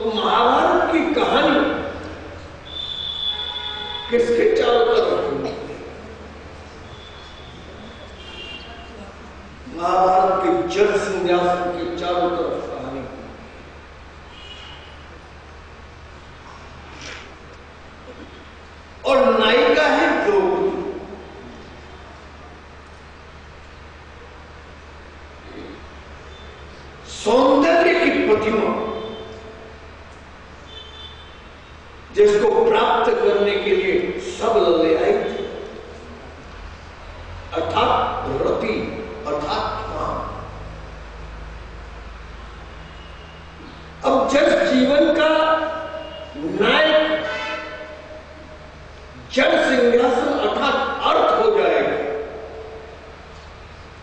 तो महाभारत की कहानी किसके चारों तरफ है? महाभारत के जड़ सिंहासन के चारों तरफ कहानी। और नायिका है द्रौपदी। सौंदर्य की प्रतिमा जिसको प्राप्त करने के लिए सब लले आई थी, अर्थात रति, अर्थात काम। अब जब जीवन का नायक जड़ सिंहासन अर्थात अर्थ हो जाएगा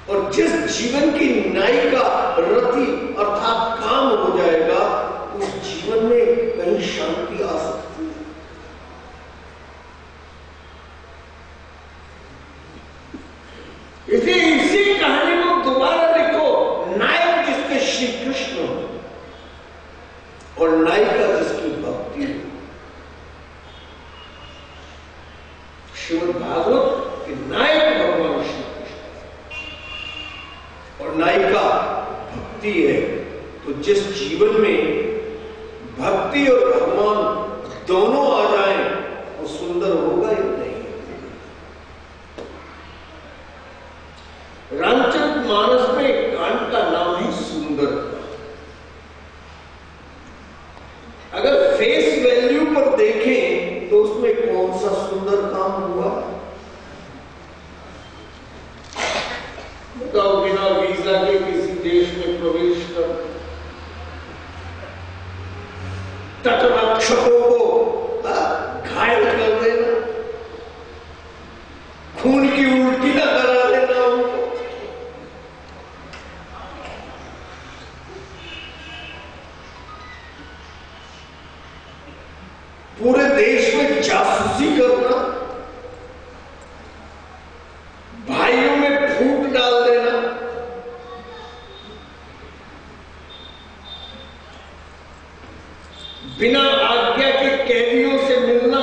और जिस जीवन की नायिका रति अर्थात काम हो जाएगा, उस जीवन में कहीं शांति आ सकती है। इसलिए इसी कहानी को दोबारा लिखो। नायक जिसके श्री कृष्ण और नायिका जिसकी भक्ति हो। श्रीमद् भागवत के नायक भगवान श्री कृष्ण और नायिका भक्ति है। तो जिस जीवन में भक्ति और भगवान दोनों आ जाएं, वो सुंदर होगा या नहीं? रामचरितमानस में एक कांड का नाम है सुंदर। अगर फेस वैल्यू पर देखें तो उसमें कौन सा सुंदर काम हुआ? बताओ, बिना वीजा के किसी देश में प्रवेश कर, तटरक्षकों को घायल कर देना, खून की उल्टियां करा देना उनको, पूरे देश में जासूसी करना, भाइयों में फूट डाल देना, बिना आज्ञा के कैदियों से मिलना,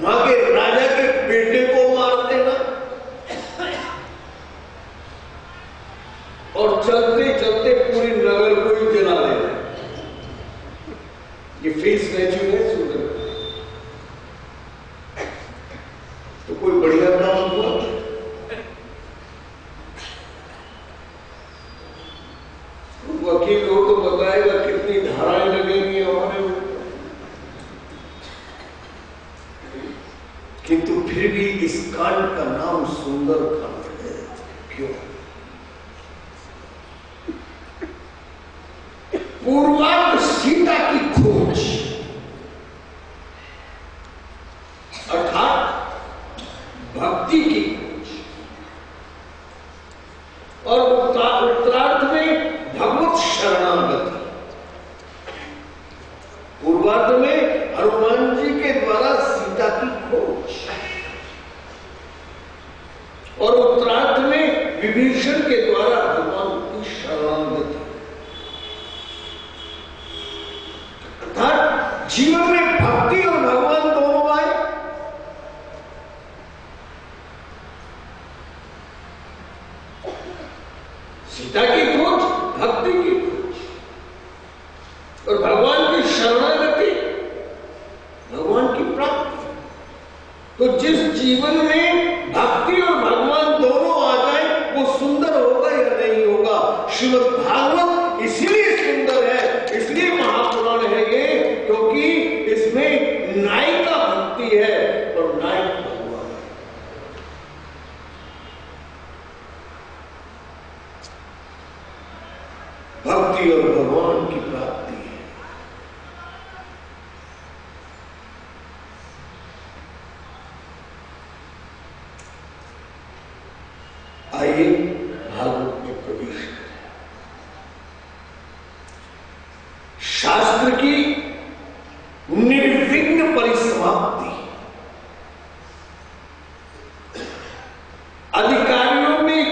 वहां के राजा के बेटे को मार देना और चलते चलते पूरी नगर को ही जला देना। ये फेस वैल्यू है सुंदर। तो कोई बढ़िया काम हुआ? वकील हो तो बताएगा कितनी धाराएं लगेंगी हमारे ऊपर, किंतु फिर भी इस कांड का नाम सुंदर कांड है। क्यों? पूर्वार्ध सीता की खोज अर्थात भक्ति की खोज, और उत्तरार्ध में भगवत शरणागति। पूर्वार्ध में हनुमान जी के द्वारा सीता की खोज और उत्तरार्ध में विभीषण के द्वारा भगवान की शरणागति। अर्थात जीवन में भक्ति और भगवान दोनों आए। सीता की खोज, भक्ति की खोज और भगवान की शरणागति, भगवान की प्राप्ति। तो जिस जीवन में भक्ति और भगवान दोनों आ जाए, वो सुंदर होगा या नहीं होगा? श्रीमद् भागवत इसीलिए सुंदर है, इसलिए महापुराण है ये, क्योंकि इसमें नायिका भक्ति है और नायक भगवान है। भक्ति और भगवान की प्राप्ति है। आइए भागवत में प्रवेश करें। शास्त्र की निर्विघ्न परिसमाप्ति, अधिकारियों में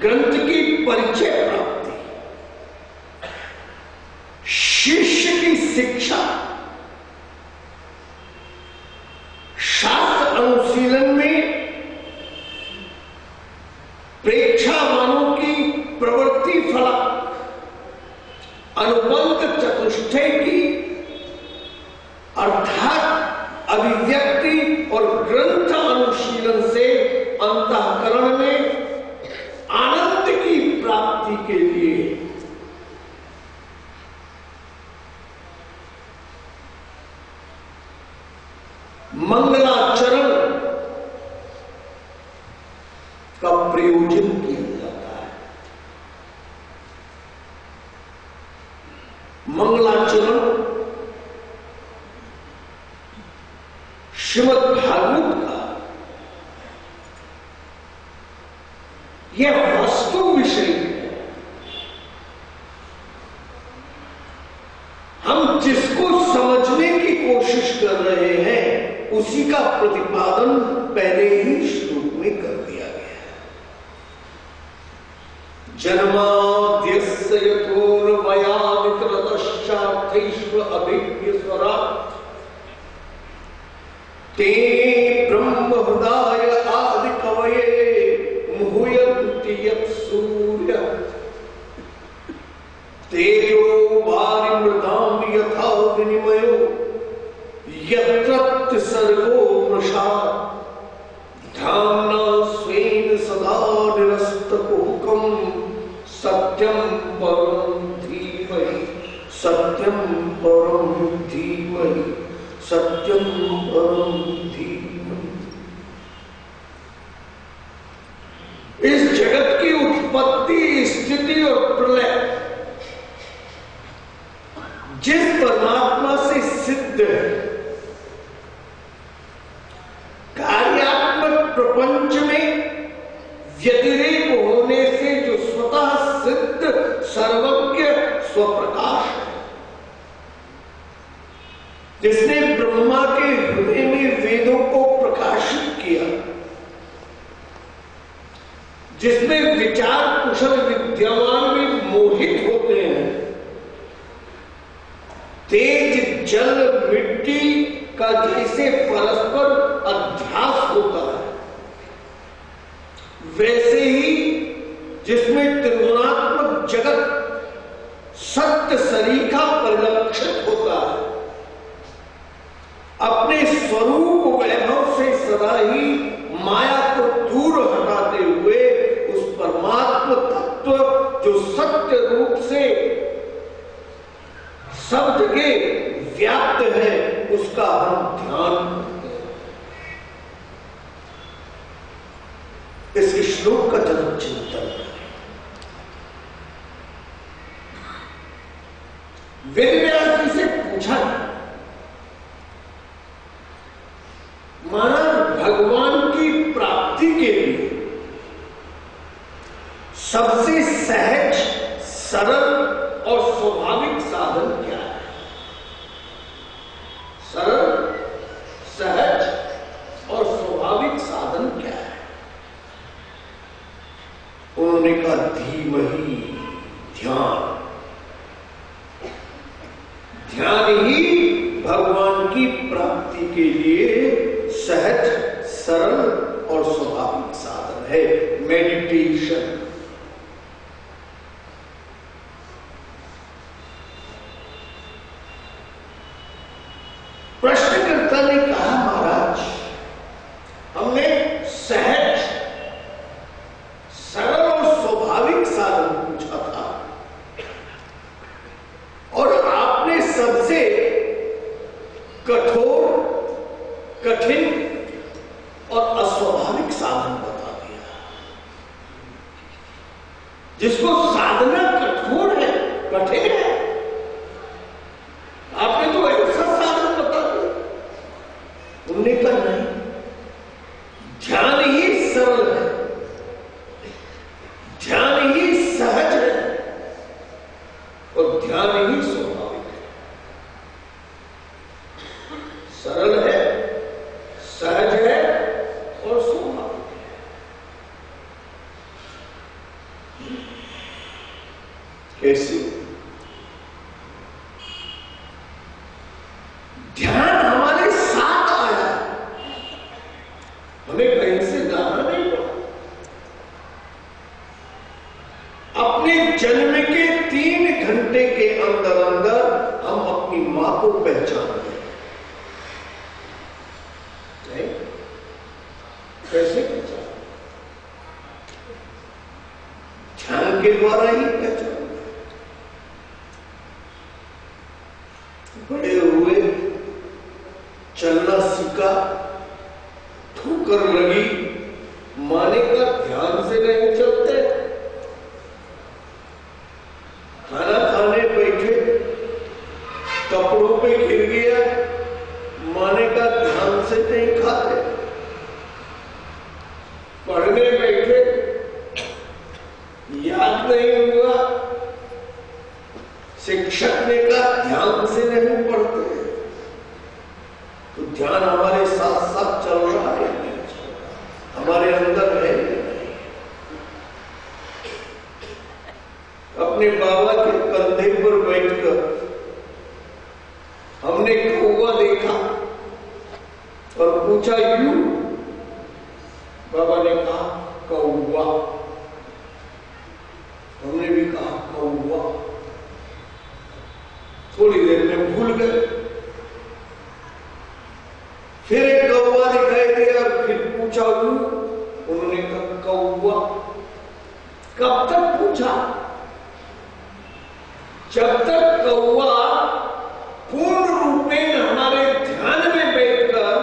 ग्रंथ की परिचय प्राप्ति, शिष्य की शिक्षा, शास्त्र अनुशीलन में प्रेक्षावानों की प्रवृत्ति फलक, अनुबंध चतुष्टय की अर्थात अभिव्यक्ति और ग्रंथ अनुशीलन से अंतःकरण में आनंद की प्राप्ति के लिए मंगलाचरण का प्रयोजन किया जाता है। मंगलाचरण श्रीमद् भागवत का यह वस्तु विषय है। हम जिसको समझने की कोशिश कर रहे हैं उसी का प्रतिपादन पहले ही श्लोक में कर दिया गया है। जन्माद्यस्य यतोऽन्वयादितरतश्चार्थैश्व अभिज्ञस्वरात् ते ब्रह्म हृदय आदि कवये मुह्यन्ति यत्सूर्य तेजो वारिमृदां यथा विनिमयो यत्र सर्गो मृषा धाम्ना स्वेन सदा निरस्तकुहकं सत्यं परं धीमहि सत्यं परं धीमहि सत्यं परं धीमहि। इस जगत की उत्पत्ति, स्थिति और प्रलय जिस परमात्मा से सिद्ध है, कार्यात्मक प्रपंच में व्यतिरेक होने से जो स्वतः सिद्ध सर्वज्ञ स्वप्रकाश है, जिसने ब्रह्मा के हृदय में वेदों को प्रकाशित किया, जिसमें विचार कुशल विद्वान भी मोहित होते हैं, तेज जल मिट्टी का जैसे परस्पर अध्यास होता है, वैसे ही जिसमें त्रिगुणात्मक जगत सत्य सरीखा परिलक्षित होता है, अपने स्वरूप वैभव से सदा ही माया को दूर हटाते हुए उस परमात्म तत्व जो सत्य रूप से सब जगह व्याप्त है, उसका हम ध्यान करते हैं। इस श्लोक का जन्म चिंतन करें। वेदव्यास जी से पूछा, महाराज भगवान की प्राप्ति के लिए सबसे सहज, सरल और स्वाभाविक साधन क्या है? सरल, सहज और स्वाभाविक साधन क्या है? उन्होंने कहा धीमहि, ध्यान। ध्यान ही भगवान की प्राप्ति के लिए सहज, सरल और स्वाभाविक साधन है। मेडिटेशन। प्रश्नकर्ता ने कहा, महाराज हमने सहज, सरल और स्वाभाविक साधन पूछा था और आपने सबसे कठोर, कठिन और अस्वाभाविक साधन बता दिया। जिसको साधना कठोर है, कठिन है, आपने तो ऐसा साधन बता दिया। उन्होंने कहा नहीं, ध्यान ही सरल है, ध्यान ही सहज है और ध्यान ही स्वाभाविक है। सरल है, सहज है और स्वाभाविक है। कैसे? ध्यान हमारे साथ आया, हमें कहीं से जाना नहीं पड़ा। अपने जन्म के 3 घंटे के अंदर अंदर हम अपनी मां को पहचान गए। कैसे पहचान? ध्यान के द्वारा ही पहचान। बड़े हुए, चलना सीखा, ठोकर लगी, माने का ध्यान से नहीं चलते। खाना खाने बैठे, कपड़ों पे गिर गया, माने का ध्यान से नहीं खाते। पढ़ने बैठे, याद नहीं हुआ, शिक्षक ने कहा ध्यान से नहीं पढ़ते। तो ध्यान हमारे साथ साथ चल रहा है, हमारे अंदर है। अपने बाबा के कंधे पर बैठकर हमने कौवा देखा और पूछा यू? बाबा ने कहा कौवा। हमने भी कहा कौवा। थोड़ी देर में भूल गए। फिर एक कौवा दिखाई दिया और फिर पूछा यू? उन्होंने कहा कौवा। कब तक पूछा? जब तक कौवा पूर्ण रूप में हमारे ध्यान में बैठकर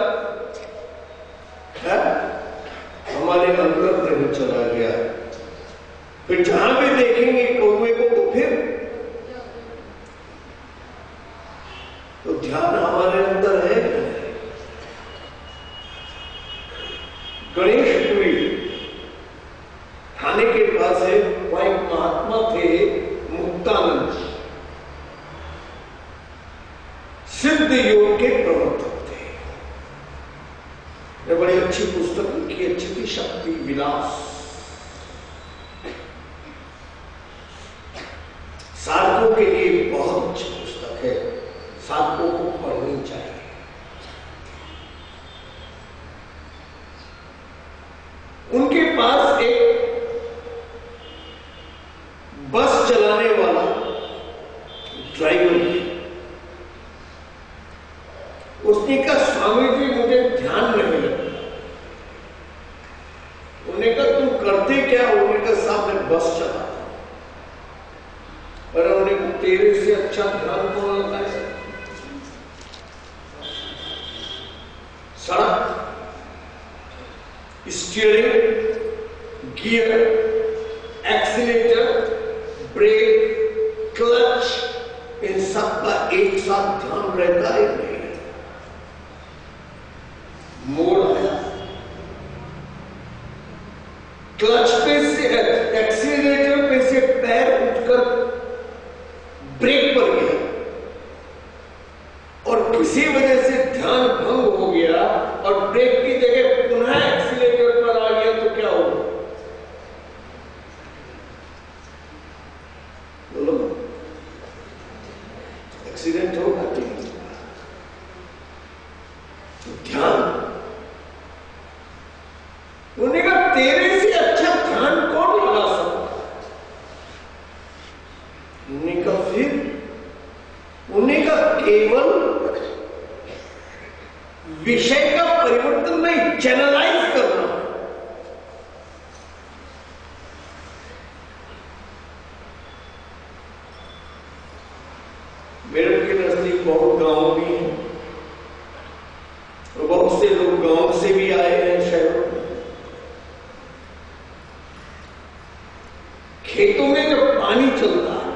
हमारे अंदर नहीं चला गया। फिर जहां भी देखेंगे कौवे को तो फिर तो ध्यान हमारे अंदर है। गणेशपुरी थाने के पास है, वहां एक महात्मा थे मुक्तानंद, सिद्ध योग के प्रवर्तक थे। ये बड़ी अच्छी पुस्तक लिखी, अच्छी थी, शक्ति विलास। साधकों के लिए बहुत अच्छी पुस्तक है, साधकों को पढ़नी चाहिए। उनके पास एक बस चलाने वाला ड्राइवर है। उसने कहा स्वामी जी मुझे ध्यान नहीं लगता। उन्होंने कहा तुम करते क्या? उन्होंने कहा साहब मैं बस चलाता हूं। और उन्होंने कहा तेरे से अच्छा ध्यान कौन लगाए? सड़क, steering, gear, accelerator, brake, clutch, इन सब का एक साथ ध्यान रहता है नहीं? मोड़ आया, क्लच पे से, एक्सीलेटर पे से पैर उठकर ब्रेक पर गया और किसी वजह से ध्यान भंग हो गया और ब्रेक की जगह पुनः एक्सीलेटर पर आ गया तो क्या होगा? बोलो, एक्सीडेंट होगा। ध्यान, उन्होंने कहा तेरे से अच्छा ध्यान कौन लगा सकता? उन्होंने कहा फिर? उन्होंने कहा केवल विषय का परिवर्तन नहीं, चैनलाइज करना। मेरठ के नजदीक बहुत गांव भी हैं और बहुत से लोग गांव से भी आए हैं शहरों में। खेतों में जब पानी चलता है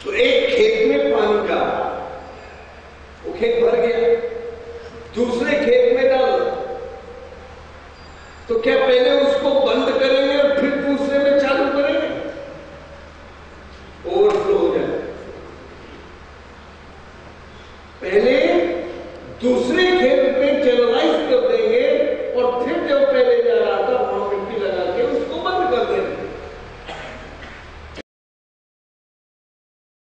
तो एक खेत में पानी का वो खेत भर गया, दूसरे खेत में डाल, तो क्या पहले उसको बंद करेंगे और फिर